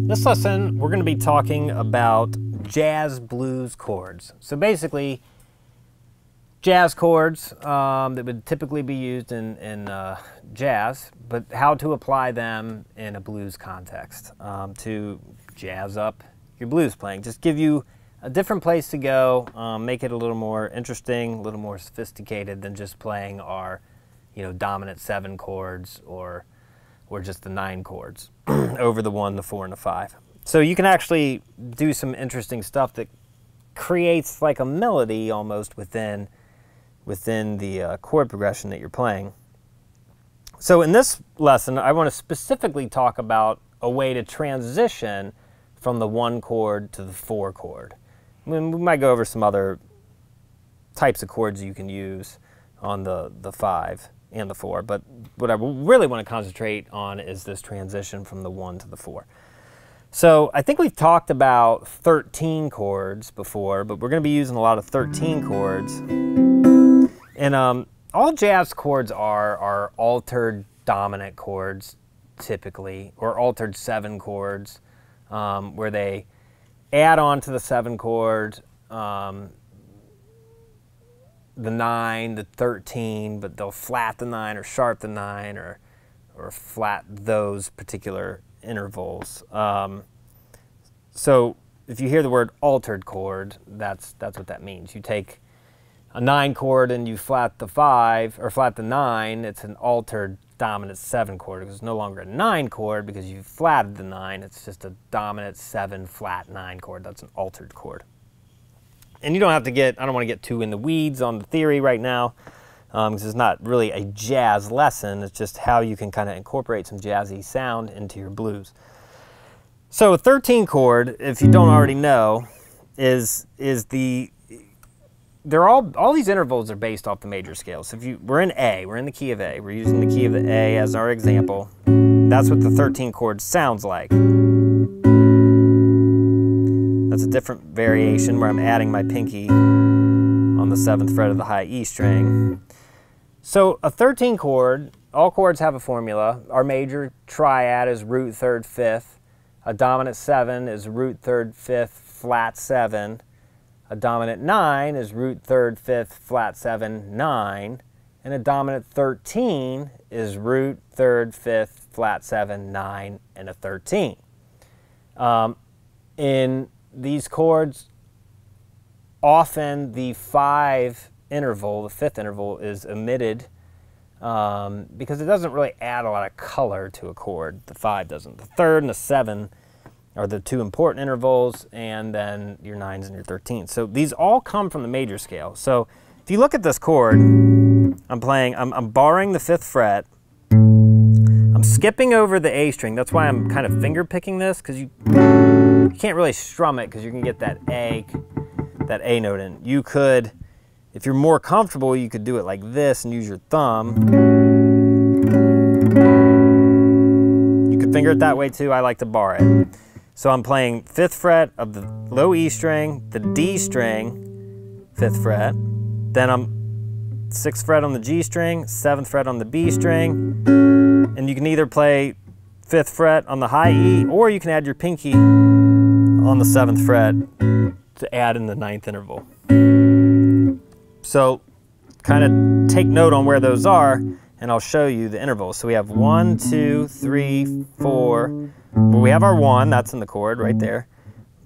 This lesson, we're going to be talking about jazz blues chords. So basically, jazz chords that would typically be used in jazz, but how to apply them in a blues context to jazz up your blues playing. Just give you a different place to go, make it a little more interesting, a little more sophisticated than just playing our, dominant 7 chords or just the 9 chords over the 1, the 4, and the 5. So you can actually do some interesting stuff that creates like a melody almost within the chord progression that you're playing. So in this lesson, I want to specifically talk about a way to transition from the 1 chord to the 4 chord. I mean, we might go over some other types of chords you can use on the 5 and the 4, but what I really want to concentrate on is this transition from the 1 to the 4. So I think we've talked about 13 chords before, but we're going to be using a lot of 13 chords. And all jazz chords are altered dominant chords typically, or altered 7 chords, where they add on to the 7 chord the 9, the 13, but they'll flat the 9 or sharp the 9 or flat those particular intervals. So if you hear the word altered chord, that's what that means. You take a 9 chord and you flat the 5 or flat the 9, it's an altered dominant 7 chord. It's no longer a 9 chord because you flatted the 9. It's just a dominant 7 flat 9 chord. That's an altered chord. And you don't have to I don't want to get too in the weeds on the theory right now, because it's not really a jazz lesson. It's just how you can kind of incorporate some jazzy sound into your blues. So a 13 chord, if you don't already know, all these intervals are based off the major scale. So we're in A, we're in the key of A. We're using the key of the A as our example. That's what the 13 chord sounds like. That's a different variation where I'm adding my pinky on the 7th fret of the high E string. So a 13 chord, all chords have a formula. Our major triad is root 3rd 5th. A dominant 7 is root 3rd 5th flat 7. A dominant 9 is root 3rd 5th flat 7 9. And a dominant 13 is root 3rd 5th flat 7 9 and a 13. In these chords, often the 5 interval, the 5th interval, is omitted because it doesn't really add a lot of color to a chord. The 5 doesn't. The 3rd and the 7 are the 2 important intervals, and then your 9s and your 13s. So these all come from the major scale. So if you look at this chord, I'm borrowing the 5th fret. I'm skipping over the A string. That's why I'm kind of finger picking this, because you can't really strum it because you can get that A note in. You could, if you're more comfortable, you could do it like this and use your thumb. You could finger it that way too. I like to bar it. So I'm playing 5th fret of the low E string, the D string, 5th fret. Then I'm 6th fret on the G string, 7th fret on the B string. And you can either play 5th fret on the high E, or you can add your pinky on the 7th fret to add in the 9th interval. So kind of take note on where those are, and I'll show you the intervals. So we have 1, 2, 3, 4. Well, we have our 1, that's in the chord right there.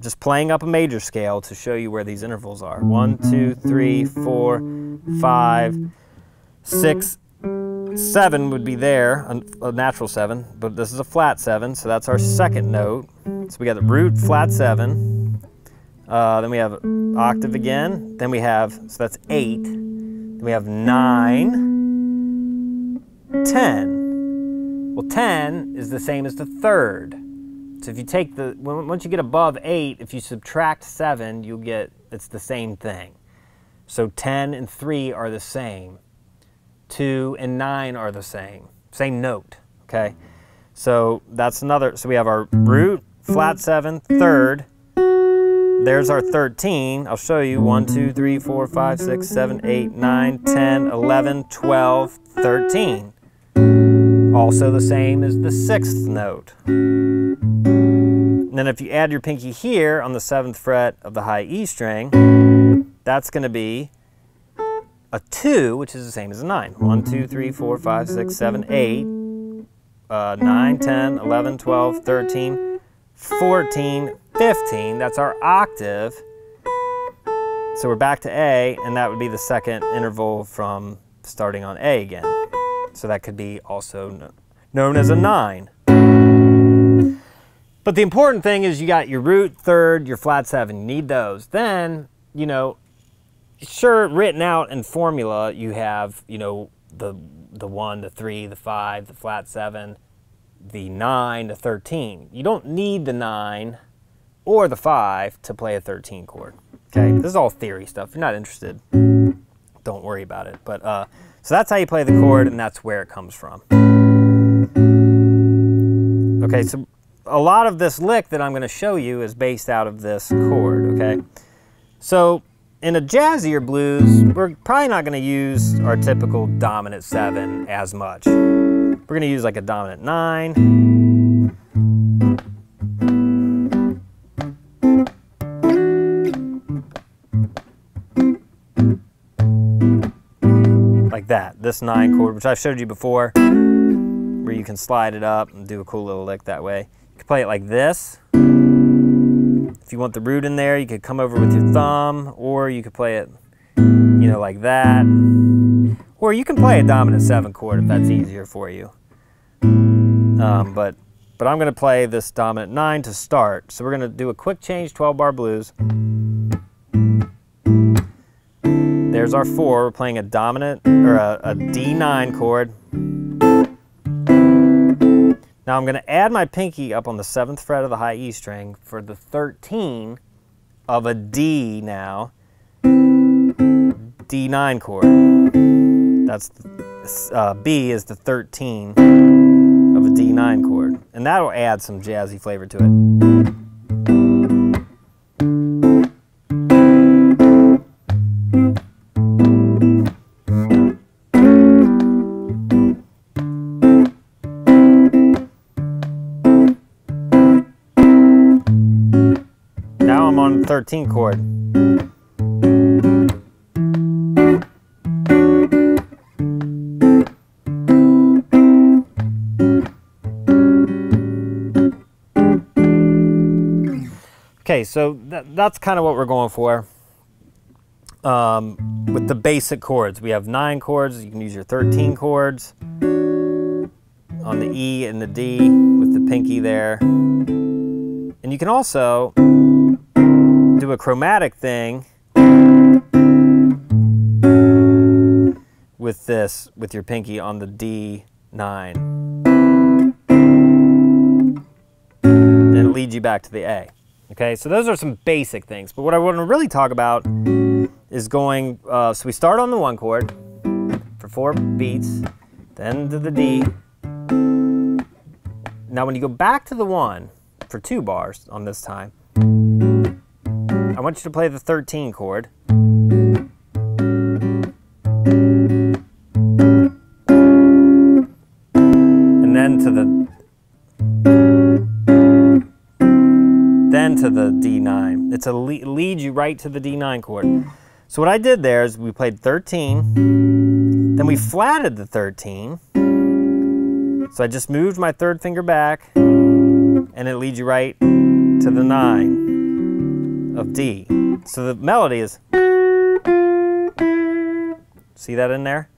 Just playing up a major scale to show you where these intervals are. 1, 2, 3, 4, 5, 6, 7 would be there, a natural 7, but this is a flat 7, so that's our 2nd note. So we got the root flat 7, then we have octave again, then we have, so that's 8, then we have 9, 10. Well, 10 is the same as the third. So if you take once you get above 8, if you subtract 7, you'll get, it's the same thing. So 10 and 3 are the same. 2 and 9 are the same. Same note, okay? So that's another, so we have our root, flat 7, third. There's our 13. I'll show you 1, 2, 3, 4, 5, 6, 7, 8, 9, 10, 11, 12, 13. Also the same as the 6th note. And then if you add your pinky here on the 7th fret of the high E string, that's going to be a 2, which is the same as a 9. 1, 2, 3, 4, 5, 6, 7, 8, 9, 10, 11, 12, 13, 14, 15. That's our octave. So we're back to A, and that would be the second interval from starting on A again. So that could be also known as a 9. But the important thing is you got your root, third, your flat 7. You need those. Then, you know, sure, written out in formula, you have, you know, the 1, the 3, the 5, the flat 7, the 9, the 13. You don't need the 9 or the 5 to play a 13 chord. Okay, this is all theory stuff. If you're not interested, don't worry about it. But so that's how you play the chord, and that's where it comes from. Okay, so a lot of this lick that I'm going to show you is based out of this chord. Okay, so in a jazzier blues, we're probably not going to use our typical dominant 7 as much. We're going to use like a dominant 9. Like that, this 9 chord, which I showed you before, where you can slide it up and do a cool little lick that way. You can play it like this. If you want the root in there, you could come over with your thumb, or you could play it, you know, like that. Or you can play a dominant 7 chord if that's easier for you. But I'm going to play this dominant 9 to start. So we're going to do a quick change 12-bar blues. There's our 4. We're playing a dominant, or a D9 chord. Now I'm going to add my pinky up on the 7th fret of the high E string for the 13 of a D now. D9 chord. That's B is the 13 of a D9 chord. And that'll add some jazzy flavor to it. Now I'm on the 13 chord. Okay, so that's kind of what we're going for with the basic chords. We have 9 chords. You can use your 13 chords on the E and the D with the pinky there. And you can also do a chromatic thing with this, with your pinky on the D9. And it leads you back to the A. Okay, so those are some basic things. But what I want to really talk about is going, so we start on the 1 chord for 4 beats, then to the D. Now when you go back to the 1 for 2 bars on this time, I want you to play the 13 chord. And then to the D9. It's a lead you right to the D9 chord. So what I did there is we played 13, then we flatted the 13. So I just moved my 3rd finger back, and it leads you right to the 9 of D. So the melody is, see that in there?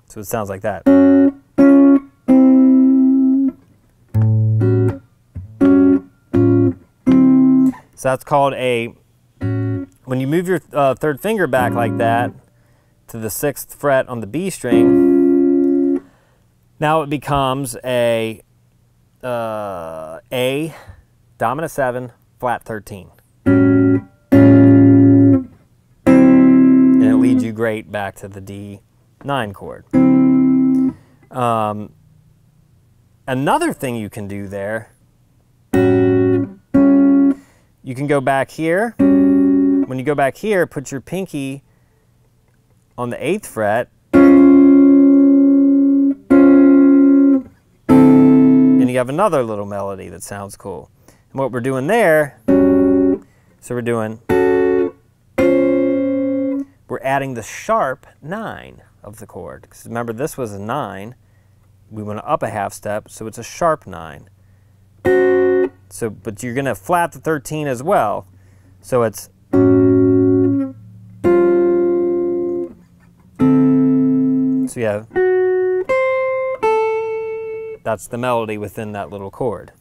So it sounds like that. So that's called a, when you move your third finger back like that to the 6th fret on the B string, now it becomes a dominant 7, flat 13. And it leads you great back to the D9 chord. Another thing you can do there, you can go back here. When you go back here, put your pinky on the 8th fret, and you have another little melody that sounds cool. And what we're doing there, so we're adding the sharp 9 of the chord. Because remember, this was a 9. We went up a half step, so it's a sharp 9. So, but you're going to flat the 13 as well. So it's, so you have, that's the melody within that little chord.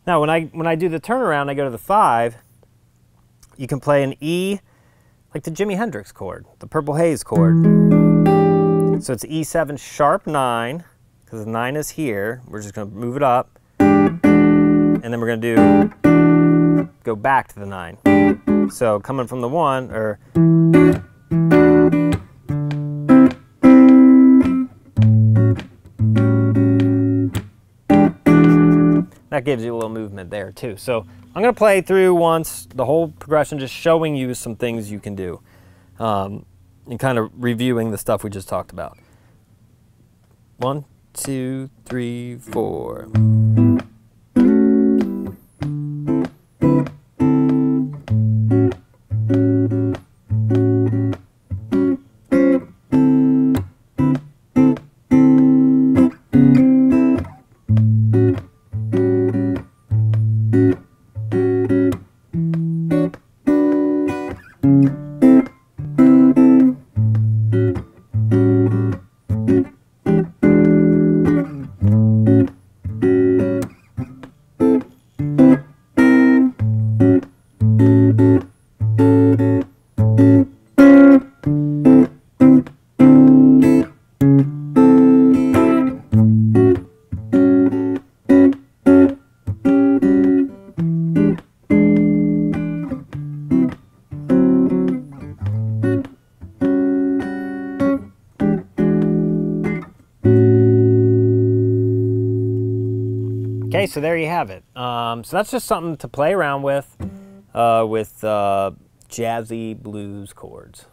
Now, when I do the turnaround, I go to the 5. You can play an E, like the Jimi Hendrix chord, the Purple Haze chord. So it's E7 sharp 9, because the 9 is here. We're just going to move it up, and then we're going to go back to the 9. So coming from the 1, or that gives you a little movement there too. So I'm going to play through once the whole progression, just showing you some things you can do, and kind of reviewing the stuff we just talked about. 1, 2, 3, 4. Okay, so there you have it. So that's just something to play around with jazzy blues chords.